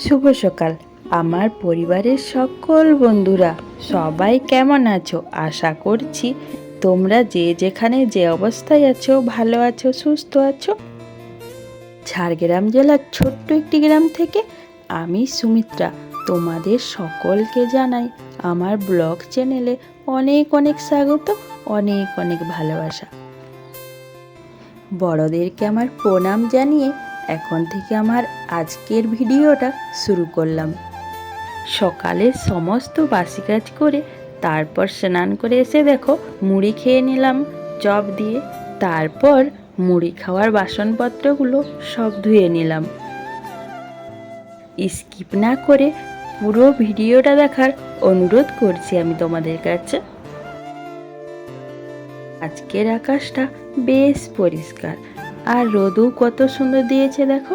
শুভ সকাল আমার পরিবারের সকল বন্ধুরা, সবাই কেমন আছো? আশা করছি তোমরা যে যেখানে যে অবস্থায় আছো ভালো আছো, সুস্থ আছো। ঝাড়গ্রাম জেলার ছোট্ট একটি গ্রাম থেকে আমি সুমিত্রা তোমাদের সকলকে জানাই আমার ব্লগ চ্যানেলে অনেক অনেক স্বাগত, অনেক অনেক ভালোবাসা। বড়দেরকে আমার প্রণাম জানিয়ে এখন থেকে আমার আজকের ভিডিওটা শুরু করলাম। সকালে সমস্ত বাসি কাজ করে তারপর স্নান করে এসে দেখো মুড়ি খেয়ে নিলাম চপ দিয়ে। তারপর মুড়ি খাওয়ার বাসনপত্রগুলো সব ধুয়ে নিলাম। স্কিপ না করে পুরো ভিডিওটা দেখার অনুরোধ করছি আমি তোমাদের কাছে। আজকের আকাশটা বেশ পরিষ্কার আর রোদও কত সুন্দর দিয়েছে দেখো।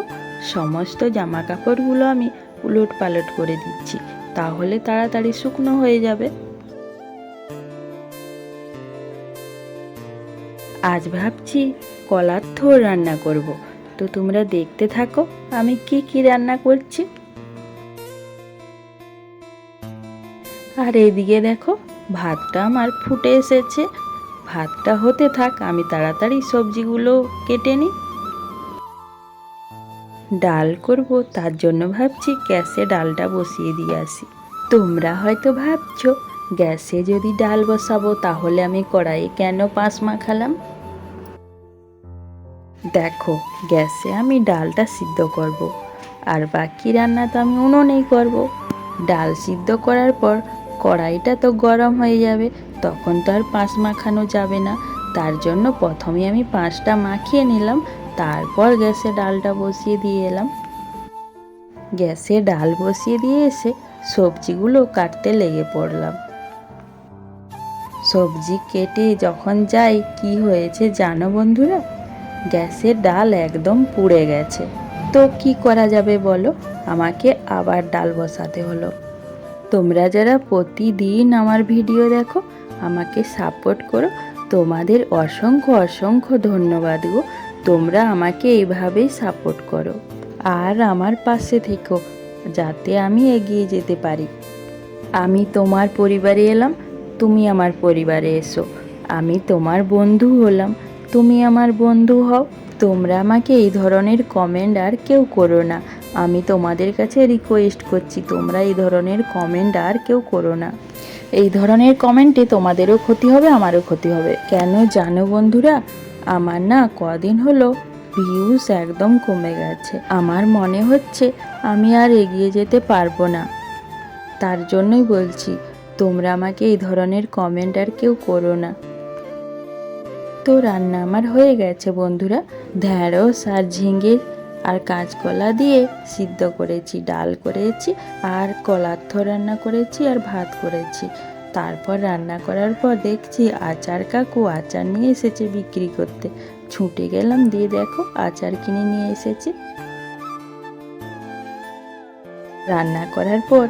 সমস্ত জামা কাপড়গুলো আমি উলট পালট করে দিচ্ছি, তাহলে তাড়াতাড়ি শুকনো হয়ে যাবে। আজ ভাবছি কলার থোড় রান্না করব, তো তোমরা দেখতে থাকো আমি কি কি রান্না করছি। আর এইদিকে দেখো ভাতটা আমার ফুটে এসেছে। ভাতটা হতে থাক, আমি তাড়াতাড়ি সবজিগুলো কেটে নিই। ডাল করব, তার জন্য ভাবছি গ্যাসে ডালটা বসিয়ে দিয়ে আসি। তোমরা হয়তো ভাবছো গ্যাসে যদি ডাল বসাবো তাহলে আমি কড়াইয়ে কেন পাঁচ মাখালাম। দেখো গ্যাসে আমি ডালটা সিদ্ধ করব, আর বাকি রান্না তো আমি উনুনেই করব। ডাল সিদ্ধ করার পর কড়াইটা তো গরম হয়ে যাবে, তখন তো আর পাঁচ মাখানো যাবে না। তার জন্য প্রথমে আমি পাঁচটা মাখিয়ে নিলাম, তারপর গ্যাসে ডালটা বসিয়ে দিয়ে এলাম। গ্যাসে ডাল বসিয়ে দিয়ে এসে সবজিগুলো কাটতে লেগে পড়লাম। সবজি কেটে যখন যাই কি হয়েছে জানো বন্ধুরা, গ্যাসের ডাল একদম পুড়ে গেছে। তো কি করা যাবে বলো, আমাকে আবার ডাল বসাতে হলো। তোমরা যারা প্রতিদিন আমার ভিডিও দেখো, আমাকে সাপোর্ট করো, তোমাদের অসংখ্য অসংখ্য ধন্যবাদ গো। তোমরা আমাকে এইভাবেই সাপোর্ট করো আর আমার পাশে থেকো, যাতে আমি এগিয়ে যেতে পারি। আমি তোমার পরিবারে এলাম, তুমি আমার পরিবারে এসো। আমি তোমার বন্ধু হলাম, তুমি আমার বন্ধু হও। তোমরা আমাকে এই ধরনের কমেন্ট আর কেউ করো না, আমি তোমাদের কাছে রিকোয়েস্ট করছি। তোমরা এই ধরনের কমেন্ট আর কেউ করো না। এই ধরনের কমেন্টে তোমাদেরও ক্ষতি হবে, আমারও ক্ষতি হবে। কেন জানো বন্ধুরা, আমার না কদিন হলো ভিউজ একদম কমে গেছে। আমার মনে হচ্ছে আমি আর এগিয়ে যেতে পারবো না। তার জন্যই বলছি তোমরা আমাকে এই ধরনের কমেন্ট আর কেউ করো না। তো রান্না আমার হয়ে গেছে বন্ধুরা। ঢ্যাঁড়স আর ঝিঙে আর কাঁচকলা দিয়ে সিদ্ধ করেছি, ডাল করেছি আর কলার থোড় রান্না করেছি আর ভাত করেছি। তারপর রান্না করার পর দেখছি আচার কাকু আচার নিয়ে এসেছে বিক্রি করতে। ছুটে গেলাম, দিয়ে দেখো আচার কিনে নিয়ে এসেছে। রান্না করার পর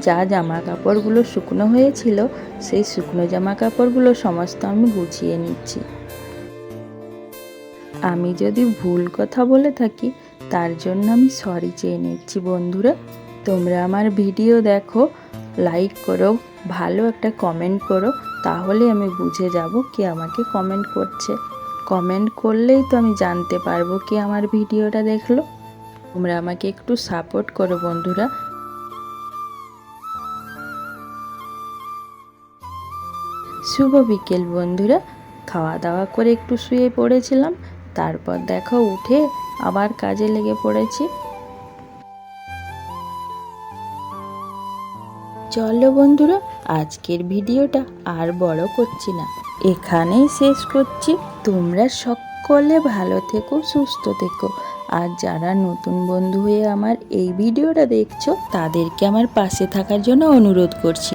যা জামা কাপড়গুলো শুকনো হয়েছিল, সেই শুকনো জামা কাপড়গুলো সমস্ত আমি গুছিয়ে নিচ্ছি। আমি যদি ভুল কথা বলে থাকি তার জন্য আমি সরি চেয়ে নিচ্ছি বন্ধুরা। তোমরা আমার ভিডিও দেখো, লাইক করো, ভালো একটা কমেন্ট করো, তাহলে আমি বুঝে যাব কে আমাকে কমেন্ট করছে। কমেন্ট করলেই তো আমি জানতে পারবো কে আমার ভিডিওটা দেখলো। তোমরা আমাকে একটু সাপোর্ট করো বন্ধুরা। শুভ বিকেল বন্ধুরা। খাওয়া দাওয়া করে একটু শুয়ে পড়েছিলাম, তারপর দেখো উঠে আবার কাজে লেগে পড়েছি। চলো বন্ধুরা, আজকের ভিডিওটা আর বড় করছি না, এখানেই শেষ করছি। তোমরা সকলে ভালো থেকো, সুস্থ থেকো। আর যারা নতুন বন্ধু হয়ে আমার এই ভিডিওটা দেখছো, তাদেরকে আমার পাশে থাকার জন্য অনুরোধ করছি।